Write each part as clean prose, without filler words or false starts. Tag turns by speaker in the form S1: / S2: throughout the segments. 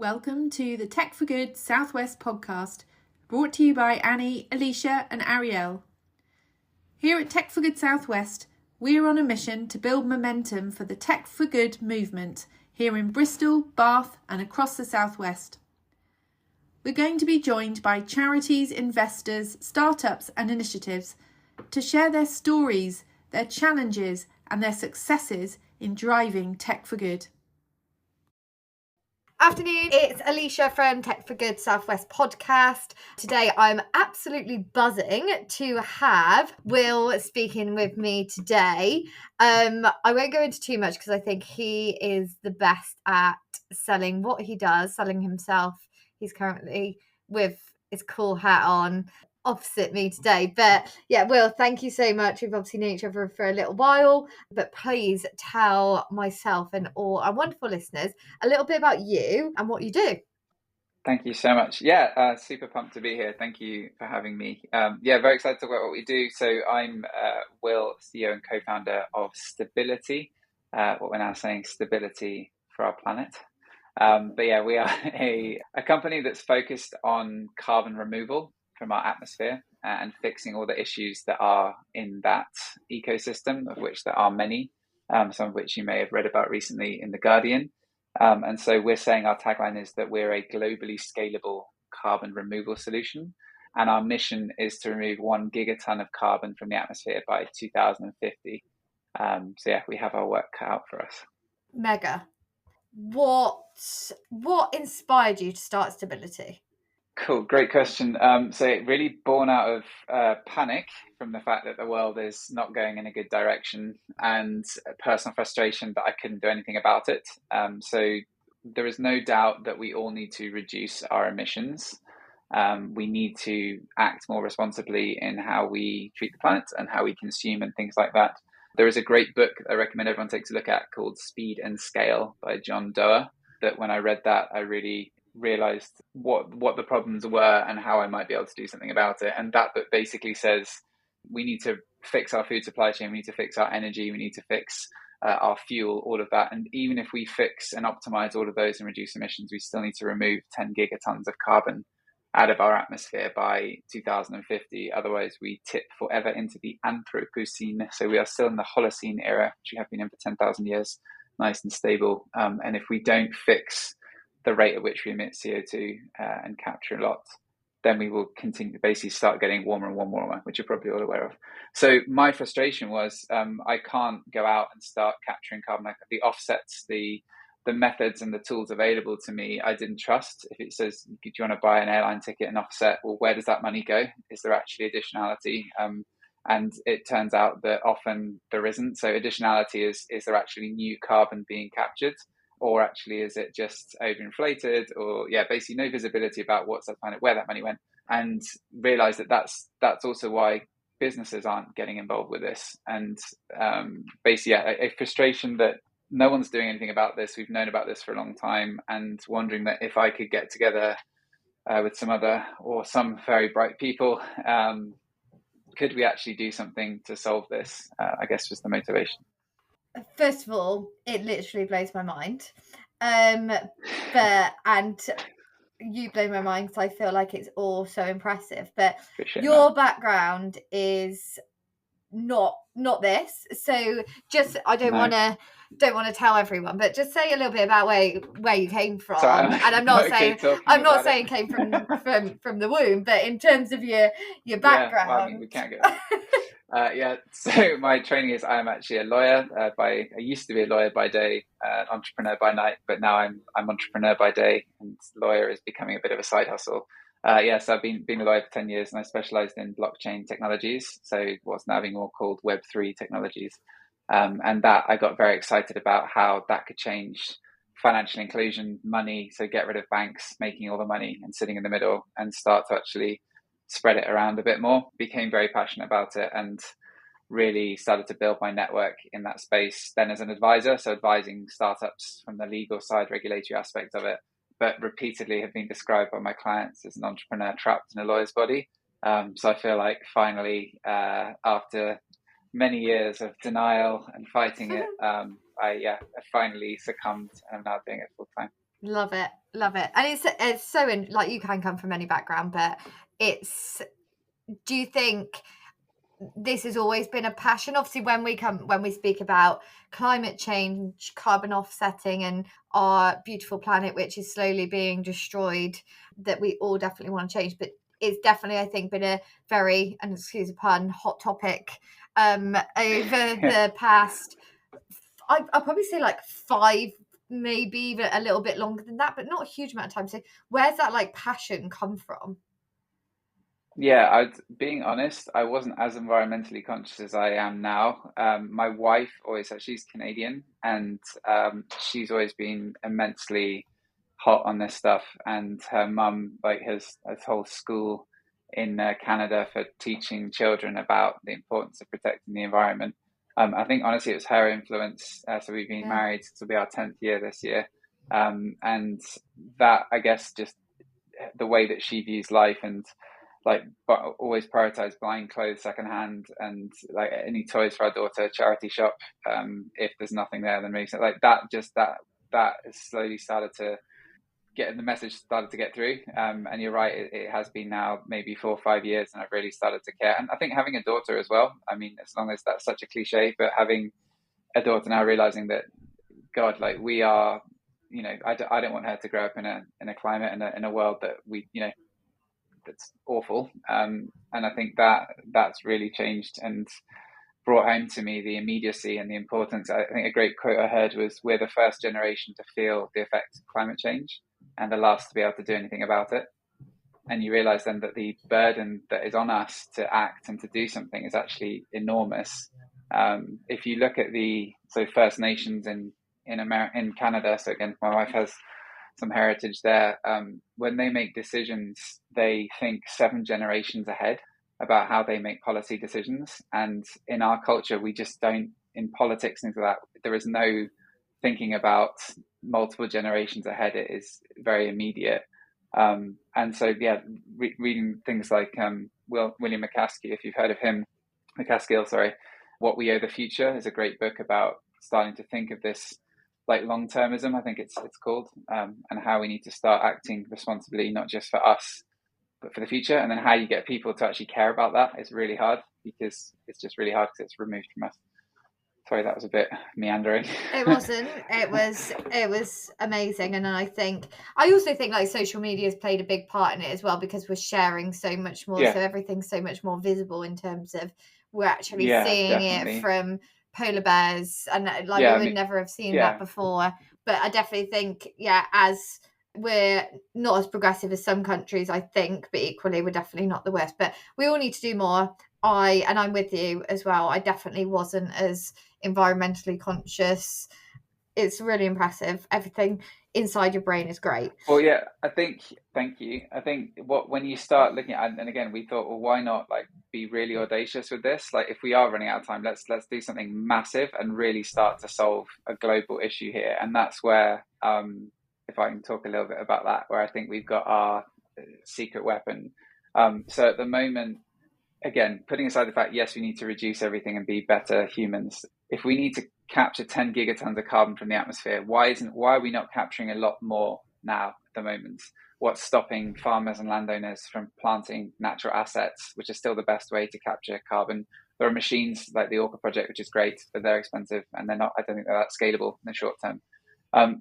S1: Welcome to the Tech for Good Southwest podcast, brought to you by Annie, Alicia and Ariel. Here at Tech for Good Southwest, we are on a mission to build momentum for the Tech for Good movement here in Bristol, Bath and across the Southwest. We're going to be joined by charities, investors, startups and initiatives to share their stories, their challenges and their successes in driving Tech for Good.
S2: Afternoon, it's Alicia from Tech for Good Southwest podcast. Today I'm absolutely buzzing to have Will speaking with me today. I won't go into too much because I think he is the best at selling what he does, selling himself. He's currently with his cool hat on opposite me today. But yeah, Will, thank you so much. We've obviously known each other for a little while, but please tell myself and all our wonderful listeners a little bit about you and what you do.
S3: Thank you so much. Super pumped to be here. Thank you for having me. Very excited to talk about what we do. So I'm Will, CEO and co-founder of Stabiliti, what we're now saying Stability for our planet. We are a company that's focused on carbon removal from our atmosphere and fixing all the issues that are in that ecosystem, of which there are many, some of which you may have read about recently in The Guardian. And so we're saying our tagline is that we're a globally scalable carbon removal solution. And our mission is to remove 1 gigaton of carbon from the atmosphere by 2050. We have our work cut out for us.
S2: Mega. What inspired you to start Stabiliti?
S3: Cool, great question. So it really born out of panic from the fact that the world is not going in a good direction and personal frustration that I couldn't do anything about it. So there is no doubt that we all need to reduce our emissions. We need to act more responsibly in how we treat the planet and how we consume and things like that. There is a great book I recommend everyone takes a look at called Speed and Scale by John Doerr, that when I read that, I really realized what the problems were and how I might be able to do something about it. And that book basically says we need to fix our food supply chain, we need to fix our energy, we need to fix our fuel, all of that. And even if we fix and optimize all of those and reduce emissions, we still need to remove 10 gigatons of carbon out of our atmosphere by 2050. Otherwise, we tip forever into the Anthropocene. So we are still in the Holocene era, which we have been in for 10,000 years, nice and stable. And if we don't fix the rate at which we emit CO2 and capture a lot, then we will continue to basically start getting warmer and warmer, which you're probably all aware of. So my frustration was I can't go out and start capturing carbon. The offsets, the methods and the tools available to me, I didn't trust. If it says, do you want to buy an airline ticket and offset? Well, where does that money go? Is there actually additionality? And it turns out that often there isn't. So additionality is there actually new carbon being captured? Or actually, is it just overinflated? Or basically no visibility about what's that planet, where that money went, and realize that that's also why businesses aren't getting involved with this. And a frustration that no one's doing anything about this. We've known about this for a long time, and wondering that if I could get together with some very bright people, could we actually do something to solve this? I guess was the motivation.
S2: First of all, it literally blows my mind. And you blow my mind because I feel like it's all so impressive. But your background is not this. So just I don't want to tell everyone, but just say a little bit about where you came from. And I'm not saying came from the womb, but in terms of your background.
S3: We can't get so my training is I'm actually a lawyer. I used to be a lawyer by day, entrepreneur by night, but now I'm entrepreneur by day, and lawyer is becoming a bit of a side hustle. So I've been a lawyer for 10 years, and I specialized in blockchain technologies, so what's now being more called Web3 technologies. And that I got very excited about how that could change financial inclusion, money, so get rid of banks making all the money and sitting in the middle, and start to actually spread it around a bit more. Became very passionate about it and really started to build my network in that space then as an advisor, so advising startups from the legal side, regulatory aspect of it, but repeatedly have been described by my clients as an entrepreneur trapped in a lawyer's body. So I feel like finally, after many years of denial and fighting it, I finally succumbed and I'm now doing it full time.
S2: Love it. And it's so like, you can come from any background, but do you think this has always been a passion? Obviously, when we speak about climate change, carbon offsetting, and our beautiful planet which is slowly being destroyed, that we all definitely want to change, but it's definitely, I think, been a very, and excuse the pun, hot topic over the past, I'll probably say like 5, maybe even a little bit longer than that, but not a huge amount of time. So where's that like passion come from?
S3: Yeah, being honest, I wasn't as environmentally conscious as I am now. My wife always said, she's Canadian, and she's always been immensely hot on this stuff. And her mum like has a whole school in Canada for teaching children about the importance of protecting the environment. I think honestly it was her influence. So we've been married, this will be our 10th year this year. And that, I guess, just the way that she views life, and like, but always prioritize buying clothes secondhand, and like any toys for our daughter, charity shop. If there's nothing there, then maybe like that. Just that has slowly started to the message started to get through. And you're right, it has been now maybe 4 or 5 years, and I've really started to care. And I think having a daughter as well. I mean, as long as that's such a cliche, but having a daughter now, realizing that, God, like we are, I don't want her to grow up in a climate, in a world that that's awful. And I think that's really changed and brought home to me the immediacy and the importance. I think a great quote I heard was, we're the first generation to feel the effects of climate change and the last to be able to do anything about it. And you realize then that the burden that is on us to act and to do something is actually enormous. If you look at First Nations in Canada, so again, my wife has some heritage there. When they make decisions, they think 7 generations ahead about how they make policy decisions. And in our culture, we just don't, in politics and things like that, there is no thinking about multiple generations ahead. It is very immediate. And so, reading things like William McCaskill, if you've heard of him, What We Owe the Future, is a great book about starting to think of this like long-termism, I think it's called, and how we need to start acting responsibly, not just for us, but for the future. And then how you get people to actually care about that is really hard, because it's just really hard because it's removed from us. Sorry, that was a bit meandering.
S2: It wasn't. It was amazing. And I also think like social media has played a big part in it as well, because we're sharing so much more.
S3: Yeah.
S2: So everything's so much more visible in terms of we're actually
S3: Yeah,
S2: seeing
S3: definitely.
S2: it from polar bears, and like we would never have seen that before. But I definitely think, as we're not as progressive as some countries, I think, but equally we're definitely not the worst. But we all need to do more. I'm with you as well. I definitely wasn't as environmentally conscious. It's really impressive. Everything inside your brain is great.
S3: Well, yeah, thank you. I think when you start looking at, and again, we thought, well, why not like be really audacious with this? Like, if we are running out of time, let's do something massive and really start to solve a global issue here. And that's where, if I can talk a little bit about that, where I think we've got our secret weapon. So at the moment, again, putting aside the fact, yes, we need to reduce everything and be better humans. If we need to capture 10 gigatons of carbon from the atmosphere, why are we not capturing a lot more now at the moment? What's stopping farmers and landowners from planting natural assets, which is still the best way to capture carbon? There are machines like the Orca project, which is great, but they're expensive and I don't think they're that scalable in the short term.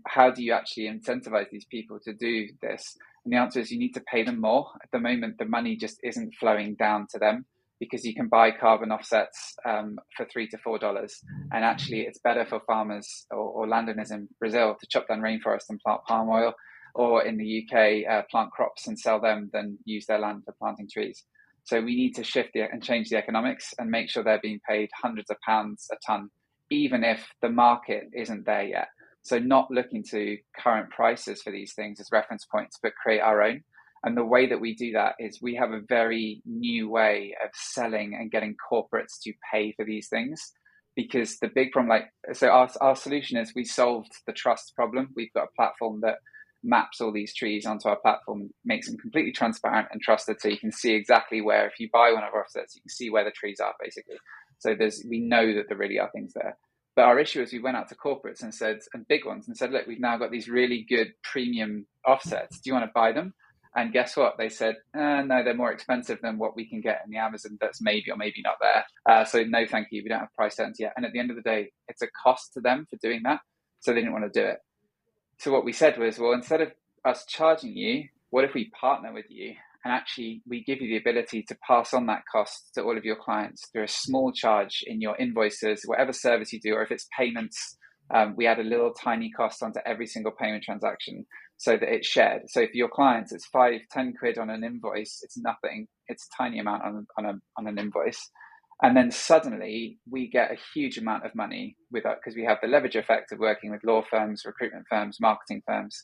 S3: How do you actually incentivize these people to do this? And the answer is you need to pay them more. At the moment, the money just isn't flowing down to them, because you can buy carbon offsets for $3 to $4. And actually, it's better for farmers or landowners in Brazil to chop down rainforest and plant palm oil, or in the UK, plant crops and sell them, than use their land for planting trees. So we need to shift and change the economics and make sure they're being paid hundreds of pounds a tonne, even if the market isn't there yet. So not looking to current prices for these things as reference points, but create our own. And the way that we do that is we have a very new way of selling and getting corporates to pay for these things. Because the big problem, our solution is we solved the trust problem. We've got a platform that maps all these trees onto our platform and makes them completely transparent and trusted. So you can see exactly where, if you buy one of our offsets, you can see where the trees are, basically. So we know that there really are things there. But our issue is we went out to corporates and said, and big ones, and said, look, we've now got these really good premium offsets. Do you want to buy them? And guess what? They said, no, they're more expensive than what we can get in the Amazon that's maybe or maybe not there. So no, thank you. We don't have price terms yet. And at the end of the day, it's a cost to them for doing that. So they didn't want to do it. So what we said was, well, instead of us charging you, what if we partner with you? And actually, we give you the ability to pass on that cost to all of your clients through a small charge in your invoices, whatever service you do, or if it's payments, we add a little tiny cost onto every single payment transaction so that it's shared. So for your clients, it's 5-10 quid on an invoice. It's nothing. It's a tiny amount on an invoice. And then suddenly we get a huge amount of money with that because we have the leverage effect of working with law firms, recruitment firms, marketing firms.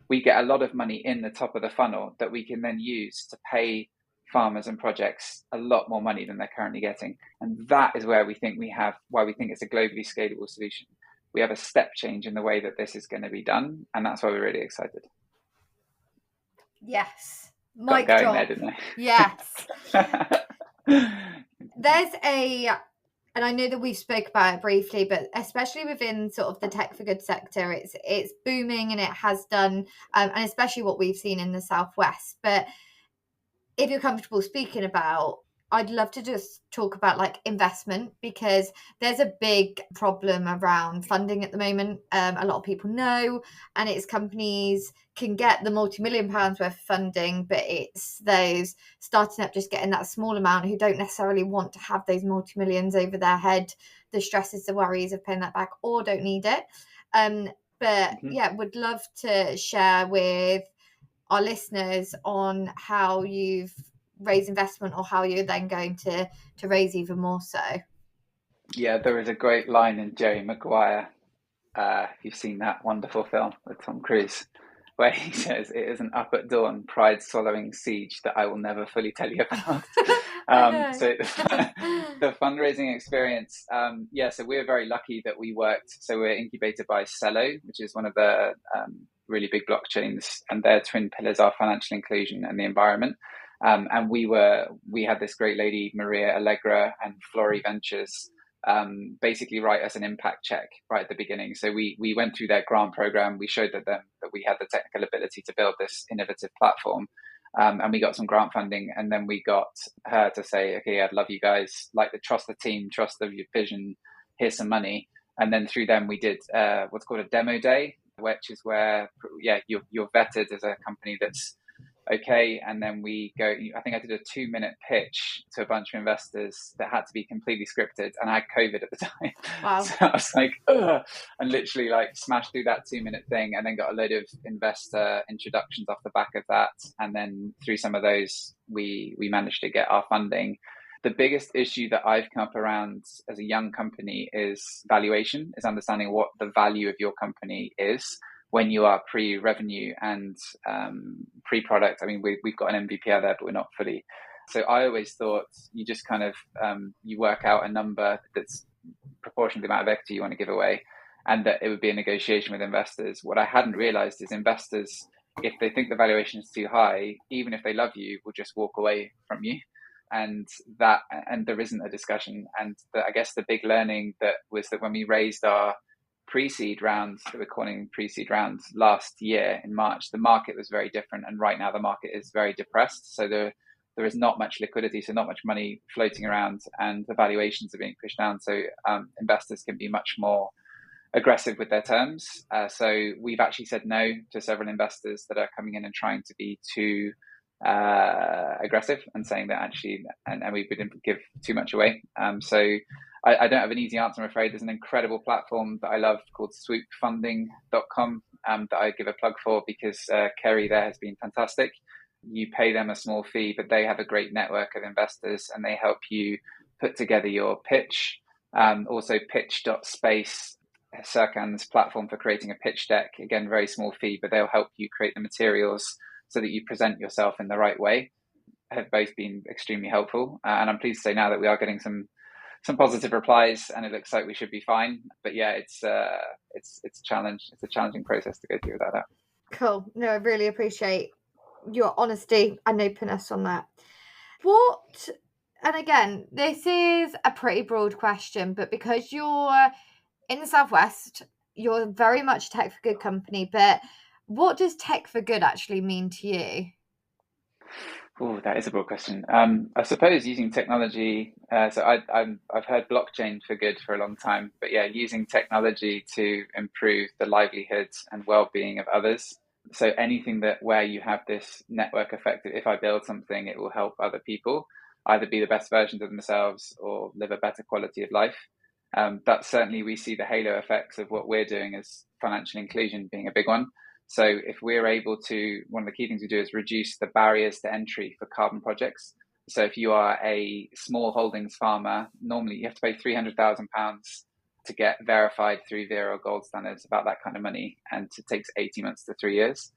S3: We get a lot of money in the top of the funnel that we can then use to pay farmers and projects a lot more money than they're currently getting. And that is why we think it's a globally scalable solution. We have a step change in the way that this is going to be done. And that's why we're really excited.
S2: Yes. Mic
S3: Got going
S2: drop.
S3: there, didn't I?
S2: Yes. And I know that we've spoke about it briefly, but especially within sort of the tech for good sector, it's booming, and it has done, and especially what we've seen in the Southwest. But if you're comfortable speaking about, I'd love to just talk about like investment, because there's a big problem around funding at the moment. A lot of people know, and it's companies can get the multi-million pounds worth of funding, but it's those starting up just getting that small amount who don't necessarily want to have those multi-millions over their head, the stresses, the worries of paying that back, or don't need it. Yeah, would love to share with our listeners on how you've raised investment, or how you're then going to raise even more so.
S3: Yeah, there is a great line in Jerry Maguire. If you've seen that wonderful film with Tom Cruise, where he says, "It isn't up at dawn, pride swallowing siege that I will never fully tell you about." So the fundraising experience, so we're very lucky that we worked. So we're incubated by Cello, which is one of the really big blockchains, and their twin pillars are financial inclusion and the environment. And we had this great lady, Maria Allegra, and Flory Ventures, basically write us an impact check right at the beginning. So we went through their grant program. We showed them that we had the technical ability to build this innovative platform, and we got some grant funding. And then we got her to say, "Okay, I'd love you guys, like to trust the team, trust the vision. Here's some money." And then through them, we did what's called a demo day, which is where you're vetted as a company that's okay. And then we go, I think I did a 2-minute pitch to a bunch of investors that had to be completely scripted, and I had COVID at the time.
S2: Wow.
S3: So I was like, ugh, and literally like smashed through that 2-minute thing, and then got a load of investor introductions off the back of that. And then through some of those, we managed to get our funding. The biggest issue that I've come up around as a young company is valuation, is understanding what the value of your company is when you are pre-revenue and pre-product. I mean, we've got an MVP out there, but we're not fully. So I always thought you just kind of, you work out a number that's proportional to the amount of equity you want to give away, and that it would be a negotiation with investors. What I hadn't realized is investors, if they think the valuation is too high, even if they love you, will just walk away from you. And there isn't a discussion. And I guess the big learning that was that when we raised our pre-seed rounds, that we're calling pre-seed rounds, last year in March, the market was very different, and right now the market is very depressed. So there is not much liquidity, so not much money floating around, and the valuations are being pushed down. So investors can be much more aggressive with their terms. So we've actually said no to several investors that are coming in and trying to be too aggressive, and saying that actually, and we didn't give too much away. So I don't have an easy answer, I'm afraid. There's an incredible platform that I love called swoopfunding.com that I give a plug for, because Kerry there has been fantastic. You pay them a small fee, but they have a great network of investors, and they help you put together your pitch. Also pitch.space, Serkan's platform for creating a pitch deck. Again, very small fee, but they'll help you create the materials so that you present yourself in the right way. Have both been extremely helpful. And I'm pleased to say now that we are getting some positive replies, and it looks like we should be fine. But yeah, it's a challenge. It's a challenging process to go through that.
S2: Cool. No, I really appreciate your honesty and openness on that. And again, this is a pretty broad question, but because you're in the Southwest, you're very much a tech for good company, but what does tech for good actually mean to you?
S3: Oh, that is a broad question. I suppose using technology. I've heard blockchain for good for a long time, but yeah, using technology to improve the livelihoods and well-being of others. So anything that where you have this network effect, that if I build something, it will help other people either be the best versions of themselves or live a better quality of life. That certainly we see the halo effects of what we're doing as financial inclusion being a big one. So if we're able to, one of the key things we do is reduce the barriers to entry for carbon projects. So if you are a small holdings farmer, normally you have to pay £300,000 to get verified through Zero Gold Standards, about that kind of money, and it takes 18 months to 3 years.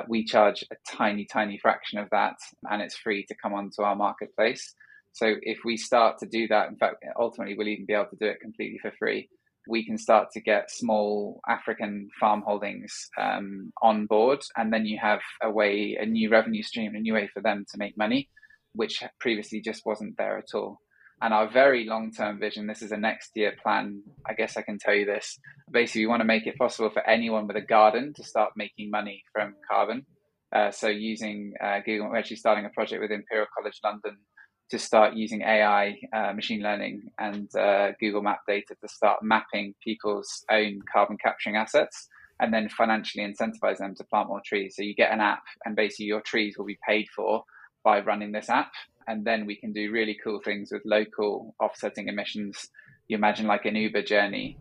S3: We charge a tiny fraction of that, and it's free to come onto our marketplace. So if we start to do that, in fact, ultimately we'll even be able to do it completely for free. We can start to get small African farm holdings on board, and then you have a new revenue stream, a new way for them to make money, which previously just wasn't there at all. And our very long-term vision, this is a next year plan, I guess I can tell you this. Basically, we want to make it possible for anyone with a garden to start making money from carbon. So using Google, we're actually starting a project with Imperial College London to start using AI, machine learning, and Google Map data to start mapping people's own carbon capturing assets, and then financially incentivize them to plant more trees. So you get an app, and basically your trees will be paid for by running this app. And then we can do really cool things with local offsetting emissions. You imagine like an Uber journey,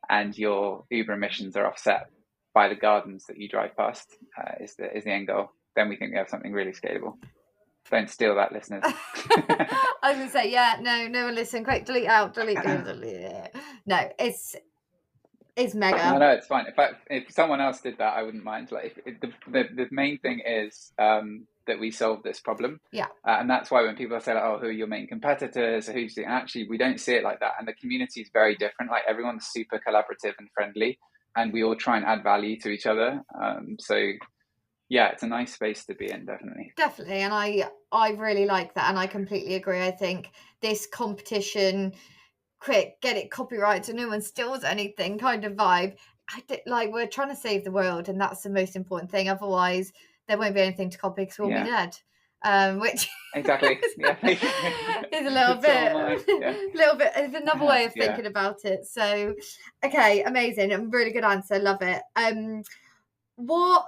S3: and your Uber emissions are offset by the gardens that you drive past, is the end goal. Then we think we have something really scalable. Don't steal that, listeners.
S2: I was going to say, yeah, no one listen. Quick, delete out, delete. No, it's mega.
S3: No, it's fine. In fact, if someone else did that, I wouldn't mind. Like, the main thing is that we solve this problem.
S2: Yeah.
S3: And that's why when people say, like, oh, who are your main competitors? And actually, we don't see it like that. And the community is very different. Like, everyone's super collaborative and friendly, and we all try and add value to each other. So yeah, it's a nice space to be in, definitely.
S2: Definitely, and I really like that, and I completely agree. I think this competition, quick, get it copyrighted so no one steals anything kind of vibe. Like, we're trying to save the world, and that's the most important thing. Otherwise, there won't be anything to copy because we'll be dead. Which
S3: exactly
S2: is a little bit is another way of thinking about it. So, okay, amazing, really good answer, love it. What?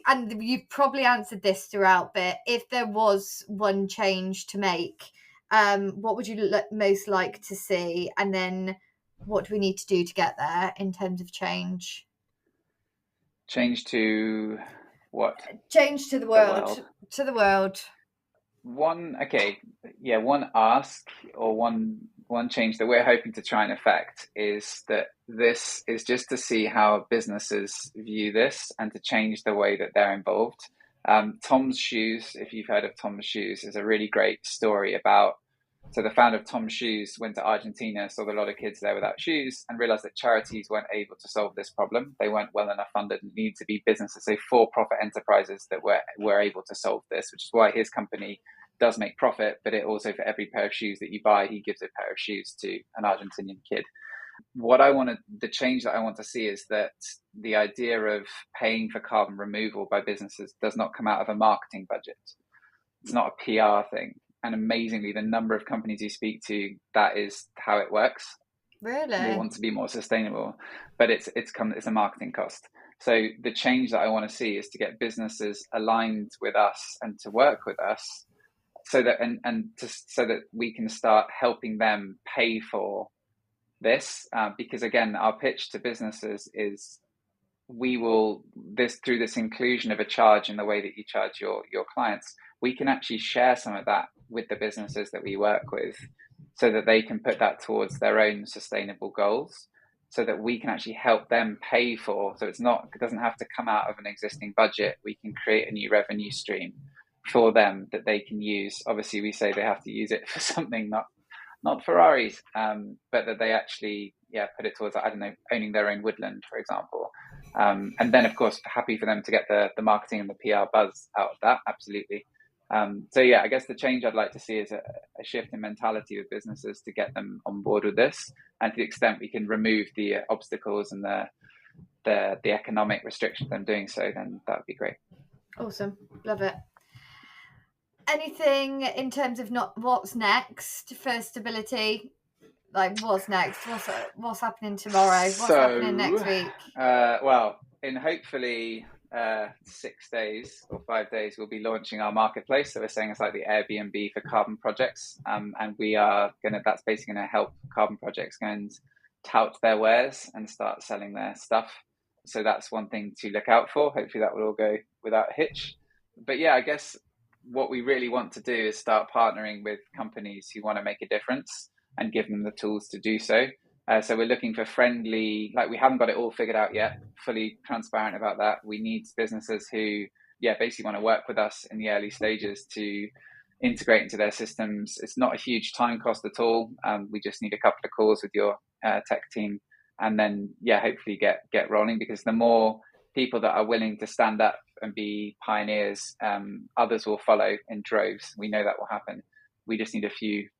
S2: And you've probably answered this throughout, but if there was one change to make, what would you most like to see? And then what do we need to do to get there in terms of change?
S3: Change to what?
S2: Change to the world. To the world.
S3: One ask, or one change that we're hoping to try and affect is that this is just to see how businesses view this and to change the way that they're involved. Tom's Shoes, if you've heard of Tom's Shoes, is a really great story about. So the founder of Tom's Shoes went to Argentina, saw a lot of kids there without shoes, and realized that charities weren't able to solve this problem. They weren't well enough funded, and needed to be businesses, so for-profit enterprises that were able to solve this, which is why his company does make profit, but it also, for every pair of shoes that you buy, he gives a pair of shoes to an Argentinian kid. The change that I want to see is that the idea of paying for carbon removal by businesses does not come out of a marketing budget. It's not a PR thing. And amazingly, the number of companies you speak to, that is how it works.
S2: Really?
S3: They want to be more sustainable, but it's a marketing cost. So the change that I want to see is to get businesses aligned with us and to work with us, so that so that we can start helping them pay for this. Because again, our pitch to businesses is through this inclusion of a charge in the way that you charge your clients, we can actually share some of that with the businesses that we work with, so that they can put that towards their own sustainable goals, so that we can actually help them pay for. So it doesn't have to come out of an existing budget. We can create a new revenue stream for them that they can use. Obviously, we say they have to use it for something, not Ferraris, but that they actually put it towards, I don't know, owning their own woodland, for example. And then, of course, happy for them to get the marketing and the PR buzz out of that, absolutely. So yeah, I guess the change I'd like to see is a shift in mentality with businesses to get them on board with this, and to the extent we can remove the obstacles and the economic restrictions on doing so, then that would be great.
S2: Awesome, love it. Anything in terms of not what's next for Stabiliti? Like, what's next? What's happening tomorrow? What's happening next week?
S3: Well, in hopefully 6 days or 5 days, we'll be launching our marketplace. So we're saying it's like the Airbnb for carbon projects, and we are that's basically going to help carbon projects go and tout their wares and start selling their stuff. So that's one thing to look out for. Hopefully that will all go without a hitch. But yeah, I guess what we really want to do is start partnering with companies who want to make a difference and give them the tools to do so. So we're looking for friendly, like we haven't got it all figured out yet, fully transparent about that. We need businesses who, basically want to work with us in the early stages to integrate into their systems. It's not a huge time cost at all. We just need a couple of calls with your tech team, and then, hopefully get rolling, because the more people that are willing to stand up and be pioneers, others will follow in droves. We know that will happen. We just need a few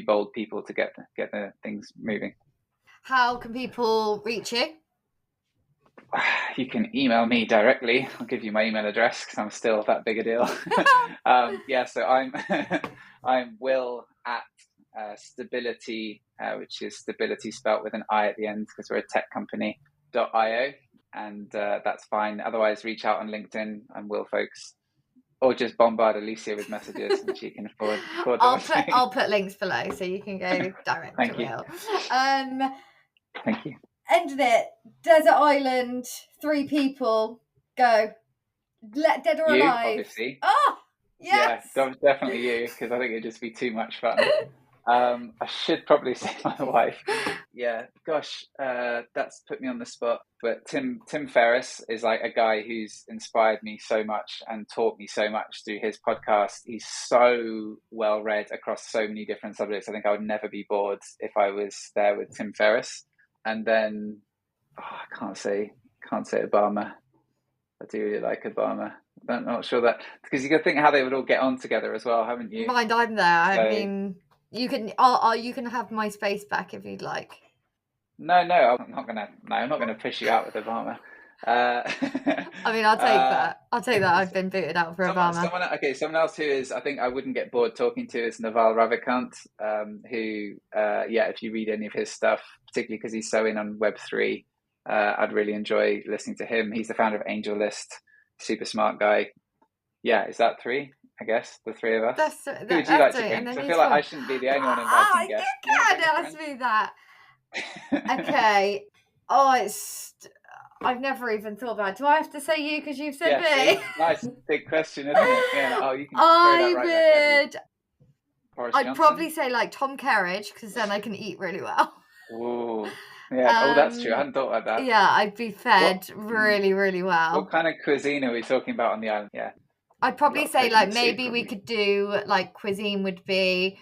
S3: bold people to get the things moving.
S2: How can people reach you?
S3: You can email me directly. I'll give you my email address because I'm still that big a deal. So I'm Will at Stabiliti, which is Stability spelt with an I at the end because we're a tech company, .io, and that's fine. Otherwise, reach out on LinkedIn. I'm Will Foulkes. Or just bombard Alicia with messages and she can forward
S2: I'll put links below so you can go direct to Will.
S3: Thank you.
S2: Ended it. Desert island, 3 people. Go. Dead or alive?
S3: You, obviously.
S2: Oh, yes.
S3: Yeah, definitely you, because I think it'd just be too much fun. I should probably say my wife. Yeah, gosh, that's put me on the spot. But Tim Ferriss is like a guy who's inspired me so much and taught me so much through his podcast. He's so well read across so many different subjects. I think I would never be bored if I was there with Tim Ferriss. And then I can't say Obama. I do really like Obama. I'm not sure that, because you got to think how they would all get on together as well, haven't you?
S2: Mind, I'm there. I mean, you can have my space back if you'd like.
S3: No, I'm not gonna push you out with Obama.
S2: I mean, I'll take that. I've been booted out for Obama.
S3: Someone else who is, I think I wouldn't get bored talking to, is Naval Ravikant, who, if you read any of his stuff, particularly because he's so in on Web3, I'd really enjoy listening to him. He's the founder of AngelList, super smart guy. Yeah, is that 3? I guess the 3 of us. Who would you like to bring? I feel like I shouldn't be the only one inviting guests.
S2: You can ask me that. Okay. I've never even thought about it. Do I have to say you because you've said me?
S3: Nice big question, isn't it? Yeah. You can
S2: I'd probably say like Tom Kerridge, because then I can eat really well.
S3: Ooh. Yeah. That's true. I hadn't thought about that.
S2: Yeah, I'd be fed really, really well.
S3: What kind of cuisine are we talking about on the island? Yeah.
S2: I'd probably say like maybe we could do like cuisine would be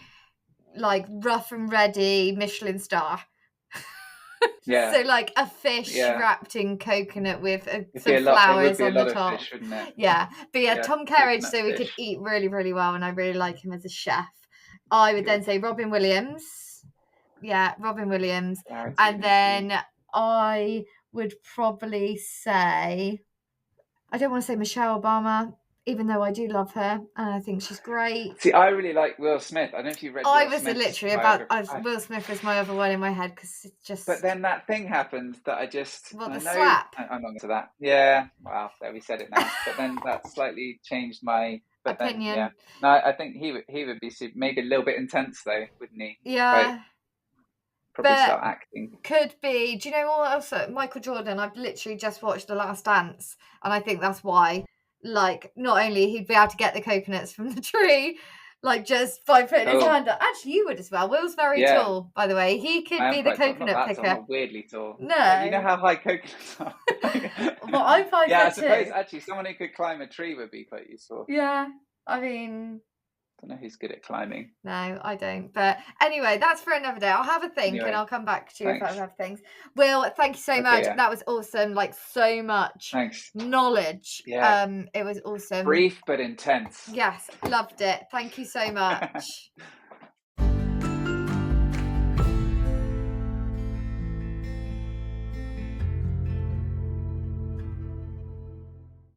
S2: like rough and ready Michelin star.
S3: Yeah.
S2: So like a fish wrapped in coconut with some flowers on the top.
S3: Fish, wouldn't it?
S2: Yeah. But Tom Kerridge, so we could eat really, really well, and I really like him as a chef. I would then say Robin Williams. Yeah, Robin Williams. And then I would probably say, I don't want to say Michelle Obama, even though I do love her and I think she's great.
S3: See, I really like Will Smith. I don't know if you've read Will Smith's
S2: Will Smith was my other one in my head because it's just...
S3: But then that thing happened that I just...
S2: slap?
S3: I'm not into that. Yeah, well, there we said it now. But then that slightly changed my...
S2: opinion.
S3: No, I think he would be maybe a little bit intense though, wouldn't he?
S2: Yeah.
S3: Probably start acting.
S2: Could be. Do you know what else? Michael Jordan. I've literally just watched The Last Dance, and I think that's why. Like, not only he'd be able to get the coconuts from the tree, like just by putting his hand up. Actually, you would as well. Will's very tall, by the way. He could be the coconut picker.
S3: I'm not weirdly tall.
S2: No.
S3: You know how high coconuts are?
S2: Well, I'm 5'2".
S3: I suppose actually someone who could climb a tree would be quite useful.
S2: Yeah, I mean,
S3: don't know who's good at climbing.
S2: No, I don't. But anyway, that's for another day. I'll have a think and I'll come back to you if I have things. Will, thank you so much.
S3: Yeah.
S2: That was awesome. Like so much knowledge.
S3: Yeah.
S2: It was awesome.
S3: Brief but intense.
S2: Yes, loved it. Thank you so much.